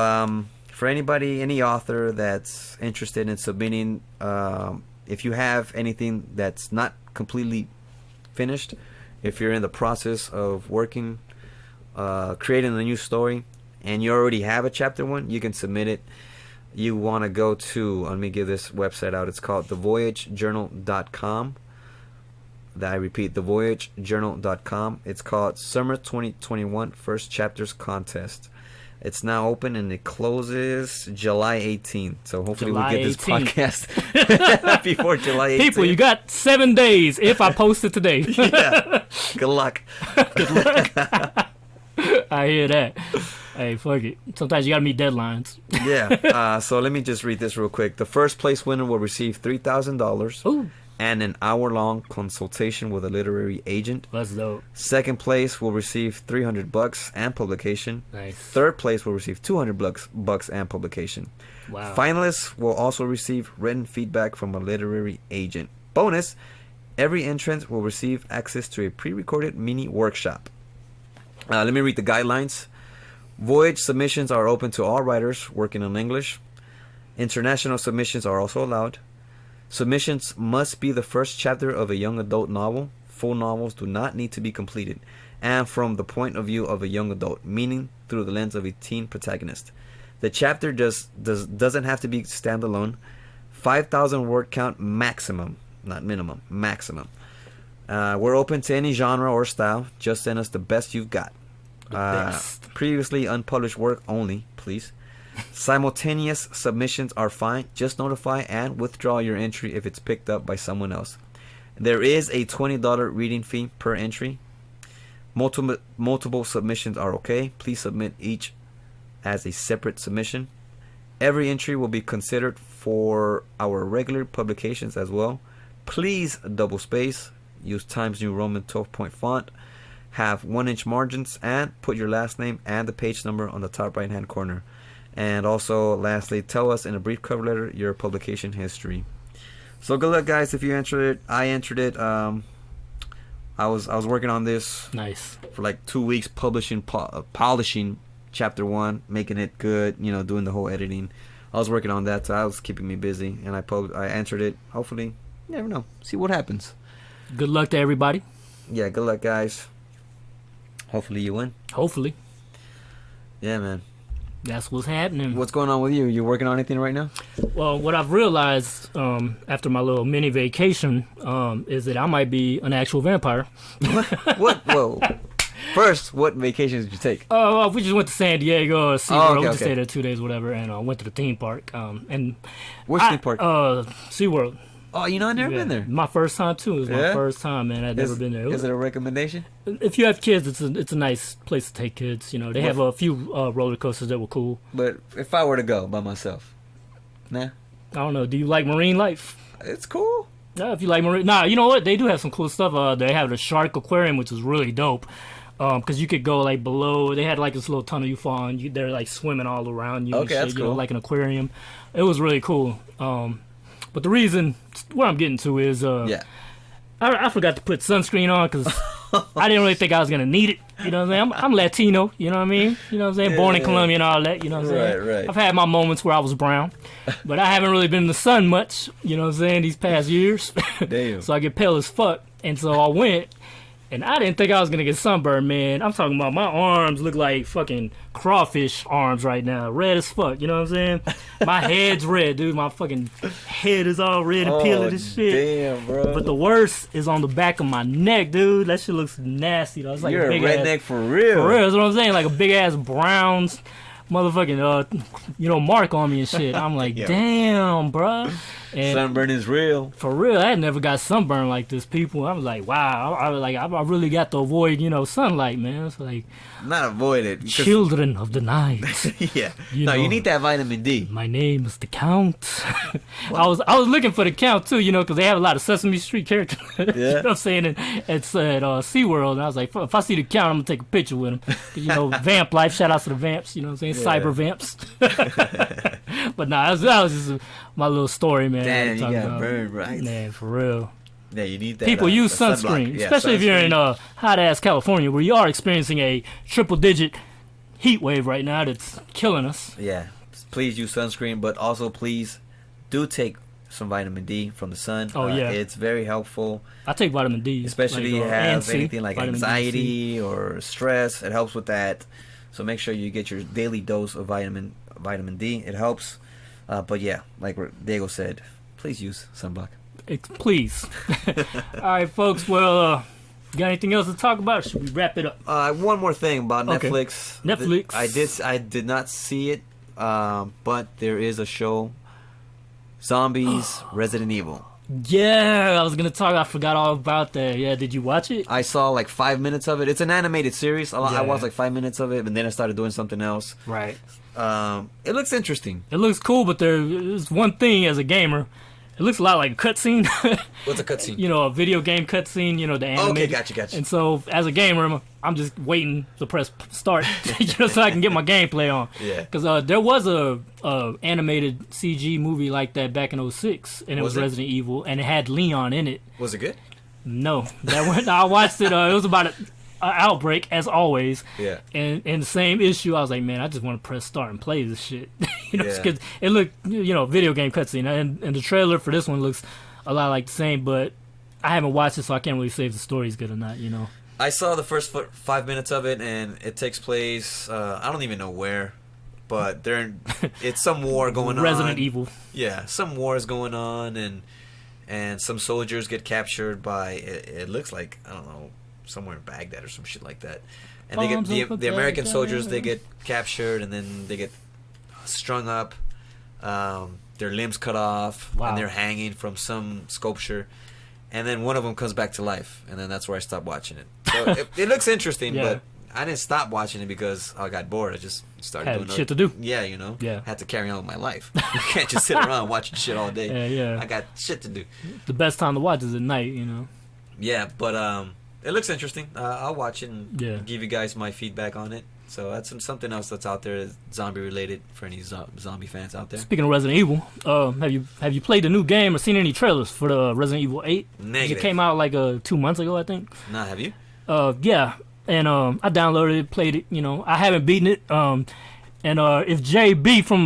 for anybody, any author that's interested in submitting, if you have anything that's not completely finished, if you're in the process of working, creating a new story, and you already have a chapter 1, you can submit it. You want to go to, let me give this website out. It's called thevoyagejournal.com. I repeat, thevoyagejournal.com. It's called Summer 2021 First Chapters Contest. It's now open and it closes July 18th. So hopefully we get this 18th. podcast before July 18th. People, you got 7 days if I post it today. Yeah. Good luck. Good luck. I hear that. Hey, fuck it. Sometimes you gotta meet deadlines. Yeah. So let me just read this real quick. The first place winner will receive $3,000 and an hour-long consultation with a literary agent. That's dope. Second place will receive $300 and publication. Nice. Third place will receive $200 and publication. Wow. Finalists will also receive written feedback from a literary agent. Bonus, every entrant will receive access to a pre-recorded mini workshop. Let me read the guidelines. Voyage submissions are open to all writers working in English. International submissions are also allowed. Submissions must be the first chapter of a young adult novel. Full novels do not need to be completed. And from the point of view of a young adult, meaning through the lens of a teen protagonist. The chapter doesn't have to be standalone. 5,000 word count maximum, not minimum, maximum. We're open to any genre or style. Just send us the best you've got. Previously unpublished work only, please. Simultaneous submissions are fine. Just notify and withdraw your entry if it's picked up by someone else. There is a $20 reading fee per entry. Multiple submissions are okay. Please submit each as a separate submission. Every entry will be considered for our regular publications as well. Please double space. Use Times New Roman 12-point font. Have 1-inch margins and put your last name and the page number on the top right hand corner. And also, lastly, tell us in a brief cover letter your publication history. So good luck, guys. If you entered it, I entered it. I was working on this Nice. for like 2 weeks, polishing chapter 1, making it good. You know, doing the whole editing. I was working on that, so that was keeping me busy. And I entered it. Hopefully, you never know. See what happens. Good luck to everybody. Yeah, good luck, guys. Hopefully you win. Hopefully. Yeah, man. That's what's happening. What's going on with you? You working on anything right now? Well, what I've realized after my little mini vacation is that I might be an actual vampire. What? Whoa. First, what vacations did you take? We just went to San Diego, SeaWorld. Okay, We just okay. stayed there 2 days, whatever, and went to the theme park. Which theme park? SeaWorld. Oh, you know, I've never been there. My first time too. It was my first time, man. I'd never been there. Is it a recommendation? If you have kids, it's a nice place to take kids. You know, they have a few roller coasters that were cool. But if I were to go by myself, nah. I don't know. Do you like marine life? It's cool. No, if you like marine, you know what? They do have some cool stuff. They have the shark aquarium, which is really dope. Because you could go like below. They had like this little tunnel you fall in. They're like swimming all around you. Okay, and shit, that's you know, cool. like an aquarium. It was really cool. But the reason where I'm getting to is I forgot to put sunscreen on because I didn't really think I was gonna need it. You know what I'm saying? I'm Latino. You know what I mean? You know what I'm saying? Born in Colombia and all that. You know what I'm saying? Right. I've had my moments where I was brown, but I haven't really been in the sun much. You know what I'm saying? These past years. Damn. So I get pale as fuck, and so I went. And I didn't think I was gonna get sunburned, man. I'm talking about my arms look like fucking crawfish arms right now, red as fuck. You know what I'm saying? My head's red, dude. My fucking head is all red and peeling and shit. Damn, bro. But the worst is on the back of my neck, dude. That shit looks nasty. Though. It's like You're a big redneck ass, for real. for real. That's what I'm saying. Like a big ass browns, motherfucking mark on me and shit. I'm like, Yeah. damn, bro. And Sunburn is real. for real, I had never got sunburned like this, people. I was like, wow. I really got to avoid, sunlight, man. It's like Not avoid it. 'cause- children of the night. Yeah. You No, know. you need that vitamin D. My name is the Count. I was looking for the Count too, because they have a lot of Sesame Street characters. You know what I'm saying? And it's at SeaWorld, and I was like, if I see the Count, I'm gonna take a picture with him. 'Cause, vamp life. Shout out to the vamps. You know what I'm saying? Yeah. Cyber vamps. But nah, that was just my little story, man. Damn, you Talking got about- burned, right? Man, for real. Yeah, you need that. People use the sunscreen, sunblock. Yeah, especially if you're in sunscreen. hot-ass California, where you are experiencing a triple-digit heat wave right now that's killing us. Yeah, please use sunscreen, but also please do take some vitamin D from the sun. Oh yeah, it's very helpful. I take vitamin D, especially you have anything like vitamin anxiety or stress. It helps with that. So make sure you get your daily dose of vitamin D. It helps. But yeah, like Diego said, please use sunblock. Please. All right, folks. Well, got anything else to talk about? Or should we wrap it up? One more thing about Netflix. Netflix. I did not see it, but there is a show, Zombies Resident Evil. Yeah, I was gonna talk. I forgot all about that. Yeah, did you watch it? I saw like 5 minutes of it. It's an animated series. I watched like 5 minutes of it, and then I started doing something else. Right. It looks interesting. It looks cool, but there's one thing as a gamer. It looks a lot like a cutscene. What's a cutscene? A video game cutscene. The animated. Okay, gotcha. And so, as a gamer, I'm just waiting to press start, so I can get my gameplay on. Yeah. Because there was a animated CG movie like that back in 2006, and it was Resident Evil, and it had Leon in it. Was it good? No, I watched it. It was about an outbreak, as always. Yeah. And in the same issue, I was like, man, I just want to press start and play this shit. Because it looked, video game cutscene, and the trailer for this one looks a lot like the same, but I haven't watched it, so I can't really say if the story's good or not. I saw the first 5 minutes of it, and it takes place. I don't even know where, but it's some war going on. Resident Evil. Yeah, some war is going on, and some soldiers get captured by. It looks like, I don't know, somewhere in Baghdad or some shit like that. And they get the American soldiers. They get captured, and then they get strung up, their limbs cut off, and they're hanging from some sculpture. And then one of them comes back to life, and then that's where I stopped watching it. So it looks interesting, but I didn't stop watching it because I got bored. I just started doing shit to do. Yeah, had to carry on with my life. You can't just sit around watching shit all day. Yeah. I got shit to do. The best time to watch is at night, Yeah, but it looks interesting. I'll watch it and give you guys my feedback on it. So that's something else that's out there, zombie related, for any zombie fans out there. Speaking of Resident Evil, have you played the new game or seen any trailers for the Resident Evil 8? Negative. It came out like 2 months ago, I think. Nah, have you? Yeah, and I downloaded it, played it. I haven't beaten it. And if JB from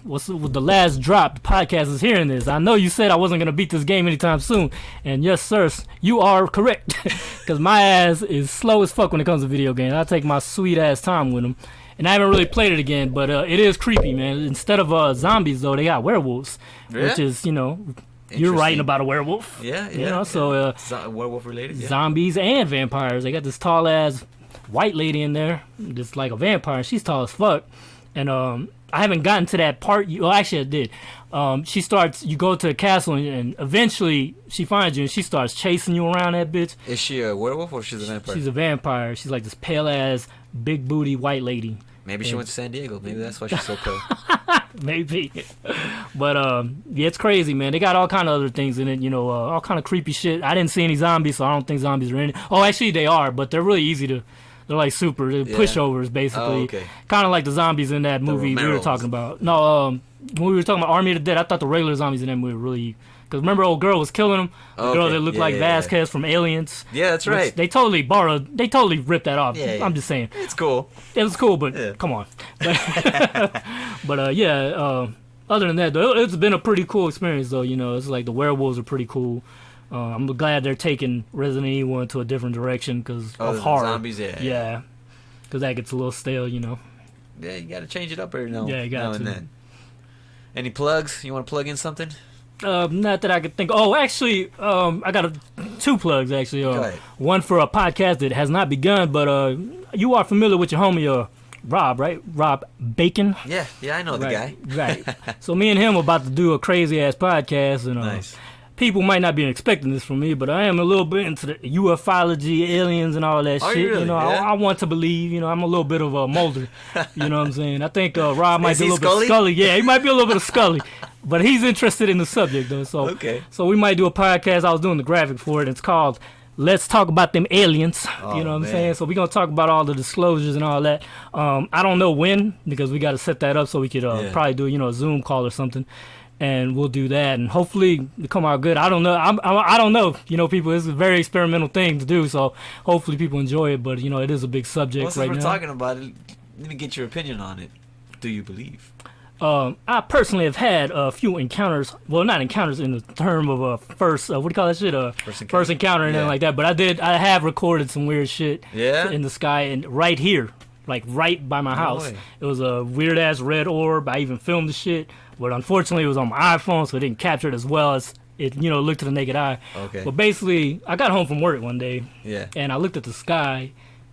with the last drop, the podcast is hearing this, I know you said I wasn't gonna beat this game anytime soon, and yes, sir, you are correct. Because my ass is slow as fuck when it comes to video games. I take my sweet ass time with them, and I haven't really played it again. But it is creepy, man. Instead of zombies, though, they got werewolves, which is you're writing about a werewolf. Yeah. So werewolf related. Yeah. Zombies and vampires. They got this tall ass white lady in there, just like a vampire. She's tall as fuck. And I haven't gotten to that part. Actually, I did. You go to a castle, and eventually she finds you, and she starts chasing you around that bitch. Is she a werewolf or she's a vampire? She's a vampire. She's like this pale ass, big booty white lady. Maybe she went to San Diego. Maybe that's why she's so pale. Maybe. But it's crazy, man. They got all kind of other things in it. All kind of creepy shit. I didn't see any zombies, so I don't think zombies are in it. Oh, actually, they are, but they're really easy to. They're like they're pushovers, basically. Oh, okay. Kind of like the zombies in that movie we were talking about. No, when we were talking about Army of the Dead, I thought the regular zombies in that movie were really... Because remember, old girl was killing them? The girl that looked like Vasquez from Aliens. Yeah, that's right. They totally ripped that off. Yeah. I'm just saying. It's cool. It was cool, but come on. But other than that, though, it's been a pretty cool experience, though. It's like the werewolves are pretty cool. I'm glad they're taking Resident Evil into a different direction because of horror. Zombies, yeah. Because that gets a little stale, Yeah, you got to change it up every now and then. Any plugs? You want to plug in something? Not that I could think. Oh, actually, I got 2 plugs, actually. One for a podcast that has not begun, but you are familiar with your homie, Rob, right? Rob Bacon? Yeah, I know the guy. Right. So me and him are about to do a crazy-ass podcast, and nice. People might not be expecting this from me, but I am a little bit into the ufology, aliens, and all that shit. You really? I want to believe. I'm a little bit of a Mulder. You know what I'm saying? I think Rob might be a little Scully? bit Scully. Yeah, he might be a little bit of Scully, but he's interested in the subject though. So we might do a podcast. I was doing the graphic for it. It's called "Let's Talk About Them Aliens." You know what I'm saying? So we're gonna talk about all the disclosures and all that. I don't know when because we got to set that up so we could probably do a Zoom call or something. And we'll do that, and hopefully it come out good. I don't know. I don't know. People, it's a very experimental thing to do, so hopefully people enjoy it. But it is a big subject right now. We're talking about it. Let me get your opinion on it. Do you believe? I personally have had a few encounters. Well, not encounters in the term of a first. What do you call that shit? First encounter and anything like that. But I have recorded some weird shit. Yeah. In the sky and right here, like right by my house. Way. It was a weird ass red orb. I even filmed the shit, but unfortunately it was on my iPhone, so it didn't capture it as well as it. Looked to the naked eye. Okay. But basically, I got home from work one day. Yeah. And I looked at the sky,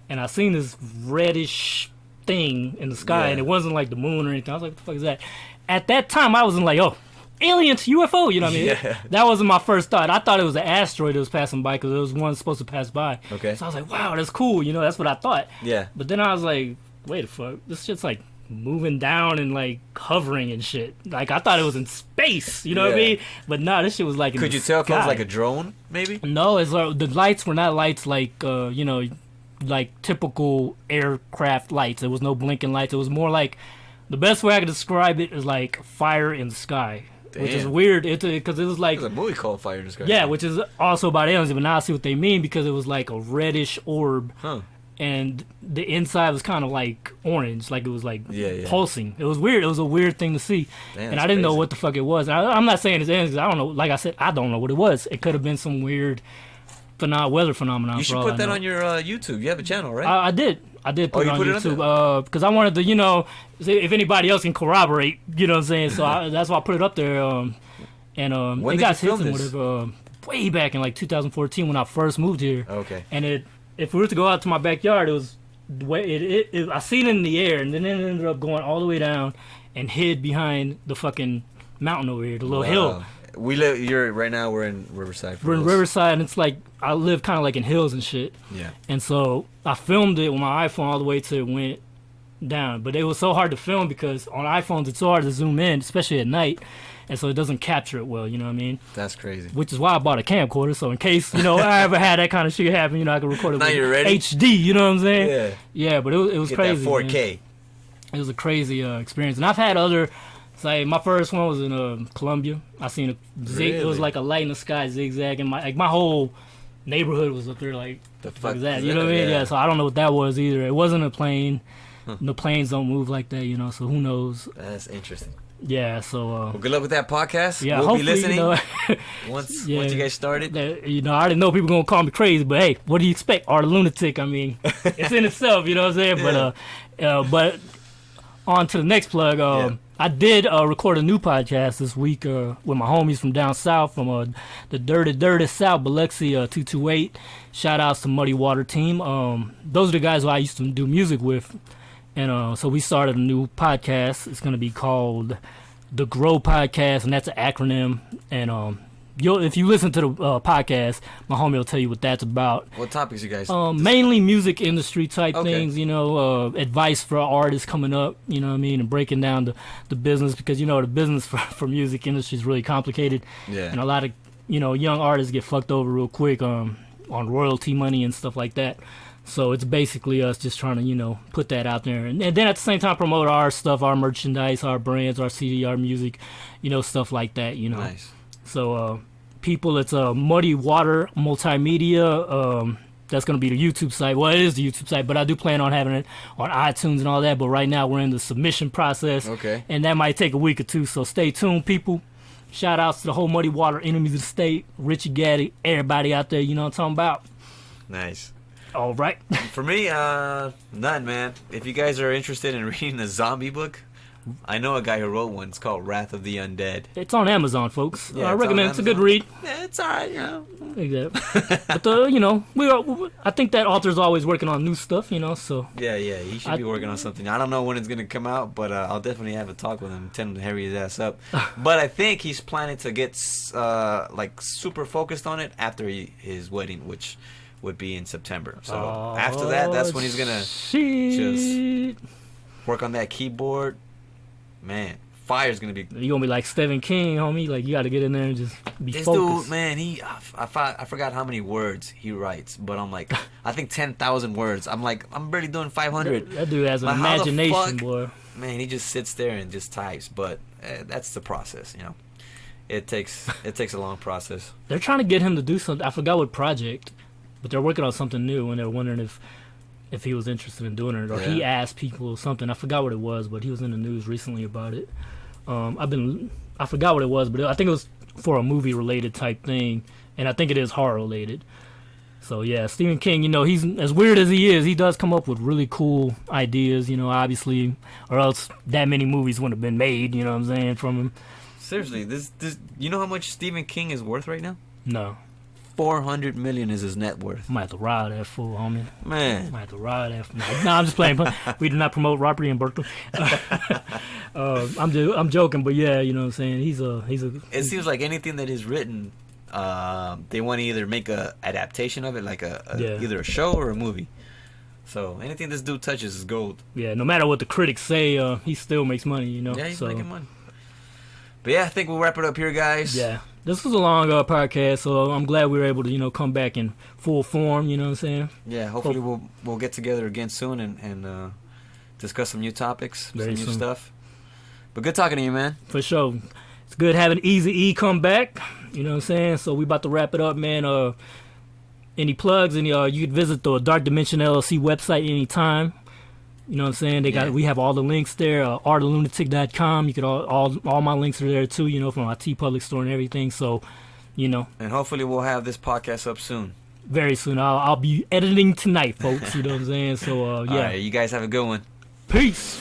and I seen this reddish thing in the sky, and it wasn't like the moon or anything. I was like, what the fuck is that? At that time, I wasn't like, oh, aliens, UFO, you know what I mean? Yeah. That wasn't my first thought. I thought it was an asteroid that was passing by because it was one supposed to pass by. Okay. So I was like, wow, that's cool, that's what I thought. Yeah. But then I was like, wait the fuck, this shit's like moving down and like hovering and shit. Like I thought it was in space, you know what I mean? But no, this shit was like in Could the you tell if it was sky. like a drone, maybe? No, it's the lights were not lights like like typical aircraft lights. There was no blinking lights. It was more like, the best way I could describe it is like fire in the sky. Damn. Which is weird because it was like, There's a movie called Fire in the Sky. yeah, which is also about aliens, but now I see what they mean because it was like a reddish orb. Huh. And the inside was kind of like orange, like it was like Yeah. pulsing. It was weird. It was a weird thing to see, Damn, and that's I didn't know crazy. what the fuck it was. I'm not saying it's aliens. 'Cause I don't know. Like I said, I don't know what it was. It could have been some weird weather phenomenon. You should for all put I that know. on your YouTube. You have a channel, right? I did put it you on put it on YouTube because I wanted to, see if anybody else can corroborate. You know what I'm saying? So that's why I put it up there. And When it did got you hits film and this? whatever. Way back in like 2014 when I first moved here. Okay. And if we were to go out to my backyard, it was the way I seen it in the air, and then it ended up going all the way down and hid behind the fucking mountain over here, the little hill. We live. Right now. We're in Riverside. We're in Riverside, and it's like I live kind of like in hills and shit. Yeah. And so I filmed it with my iPhone all the way till it went down. But it was so hard to film because on iPhones it's so hard to zoom in, especially at night, and so it doesn't capture it well. You know what I mean? That's crazy. Which is why I bought a camcorder, so in case I ever had that kind of shit happen, I could record it Now with you're ready? HD. You know what I'm saying? Yeah. Yeah, but it was Get crazy. that 4K. Man. It was a crazy experience, and I've had other. Like my first one was in Columbia. I seen it was like a light in the sky zigzag, and my whole neighborhood was up there. Like The fuck fuck is that? is You know that? what I mean? Yeah. Yeah. So I don't know what that was either. It wasn't a plane. The planes don't move like that, So who knows? That's interesting. Yeah. So Well, good luck with that podcast. yeah. We'll be Hopefully, listening once you guys started. I didn't know people gonna call me crazy, but hey, what do you expect? Art of Lunatic. I mean, it's in itself. You know what I'm saying? Yeah. But on to the next plug. Yeah. I did record a new podcast this week with my homies from down south, from the dirty South, Biloxi 228. Shout outs to Muddy Water Team. Those are the guys who I used to do music with. And so we started a new podcast. It's going to be called The Grow Podcast, and that's an acronym. And if you listen to the podcast, my homie will tell you what that's about. What topics you guys? Mainly music industry type Okay. things, advice for artists coming up, you know what I mean, and breaking down the business, because the business for music industry is really complicated. Yeah. And a lot of young artists get fucked over real quick on royalty money and stuff like that. So it's basically us just trying to put that out there, and then at the same time promote our stuff, our merchandise, our brands, our CD, our music, stuff like that. Nice. So people, it's a Muddy Water Multimedia. That's going to be the YouTube site. Well, it is the YouTube site, but I do plan on having it on iTunes and all that. But right now we're in the submission process. Okay. And that might take a week or two, so stay tuned, people. Shout outs to the whole Muddy Water Enemies of the State, Richie Gaddy, everybody out there, you know what I'm talking about. Nice. All right. For me, none, man. If you guys are interested in reading a zombie book, I know a guy who wrote one. It's called Wrath of the Undead. It's on Amazon, folks. Yeah, I it's recommend on it's a good Amazon. read. Yeah, it's alright, Exactly. But I think that author's always working on new stuff, so. Yeah, he should be working on something. I don't know when it's gonna come out, but I'll definitely have a talk with him, tell him to hurry his ass up. But I think he's planning to get super focused on it after his wedding, which would be in September. So after that, that's when he's gonna just work on that keyboard. Man, fire's gonna be. You're gonna be like Stephen King, homie. Like, you gotta get in there and just be This focused. dude, man, I forgot how many words he writes, but I'm like, I think 10,000 words. I'm like, I'm barely doing 500. That dude has an But how the imagination, fuck- boy. Man, he just sits there and just types. But that's the process, It takes a long process. They're trying to get him to do something. I forgot what project, but they're working on something new, and they're wondering if he was interested in doing it, or he Yeah. asked people something. I forgot what it was, but he was in the news recently about it. I forgot what it was, but I think it was for a movie related type thing, and I think it is horror related. So yeah, Stephen King, you know, he's as weird as he is, he does come up with really cool ideas, you know, obviously, or else that many movies wouldn't have been made, you know what I'm saying, from him. Seriously, this you know how much Stephen King is worth right now? No. 400 million is his net worth. I might have to ride that fool, homie. Man. I might have to ride that fool. No, I'm just playing. We do not promote robbery in Berkeley. I'm joking, but yeah, you know what I'm saying? He's a It seems like anything that is written, they want to either make a adaptation of it, like either a show or a movie. So anything this dude touches is gold. Yeah, no matter what the critics say, he still makes money, you know? Yeah, he's making money. But yeah, I think we'll wrap it up here, guys. Yeah. This was a long podcast, so I'm glad we were able to, you know, come back in full form, you know what I'm saying? Yeah, hopefully we'll get together again soon and discuss some new topics, some new stuff. But good talking to you, man. For sure. It's good having Easy E come back, you know what I'm saying? So we about to wrap it up, man. Any plugs? You could visit the Dark Dimension LLC website anytime. You know what I'm saying? We have all the links there. artoflunatic.com. You could all my links are there too. You know, from my TeePublic store and everything. So, you know. And hopefully we'll have this podcast up soon. Very soon. I'll be editing tonight, folks. You know what I'm saying? So yeah. All right, you guys have a good one. Peace.